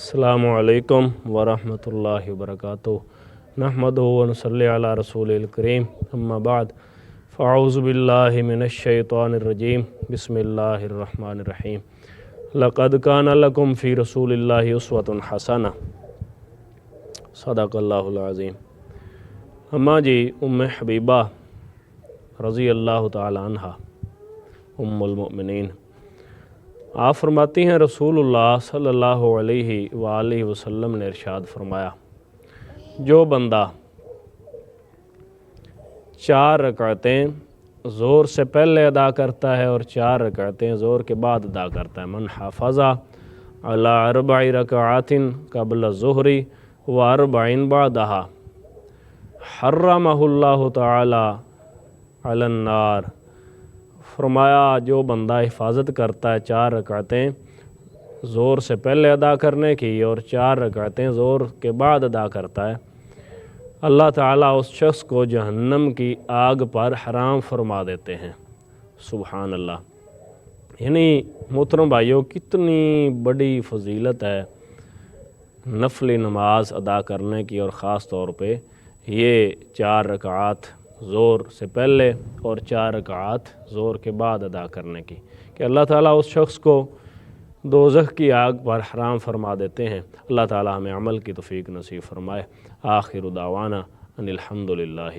السلام علیکم ورحمۃ اللہ وبرکاتہ نحمدہ ونصلی علی رسول الکریم اما بعد فاعوذ باللہ من الشیطان الرجیم بسم اللہ الرحمن الرحیم لقد کان لکم فی رسول اللہ اسوۃ حسنہ صدق اللہ العظیم۔ اماں جی ام حبیبہ رضی اللہ تعالی عنہ ام المؤمنین، آپ فرماتی ہیں رسول اللہ صلی اللہ علیہ وآلہ وسلم نے ارشاد فرمایا، جو بندہ 4 رکعتیں زور سے پہلے ادا کرتا ہے اور 4 رکعتیں زور کے بعد ادا کرتا ہے، من حافظ علی 4 رکعات قبل الظہر و 4 بعدہا حرمہ اللہ تعالی علی النار۔ فرمایا جو بندہ حفاظت کرتا ہے 4 رکعتیں زور سے پہلے ادا کرنے کی اور 4 رکعتیں زور کے بعد ادا کرتا ہے، اللہ تعالیٰ اس شخص کو جہنم کی آگ پر حرام فرما دیتے ہیں۔ سبحان اللہ۔ یعنی محترم بھائیوں، کتنی بڑی فضیلت ہے نفلی نماز ادا کرنے کی، اور خاص طور پہ یہ 4 رکعات زور سے پہلے اور 4 رکعات زور کے بعد ادا کرنے کی، کہ اللہ تعالیٰ اس شخص کو دوزخ کی آگ پر حرام فرما دیتے ہیں۔ اللہ تعالیٰ ہمیں عمل کی توفیق نصیب فرمائے۔ آخر دعوانا ان الحمد للہ۔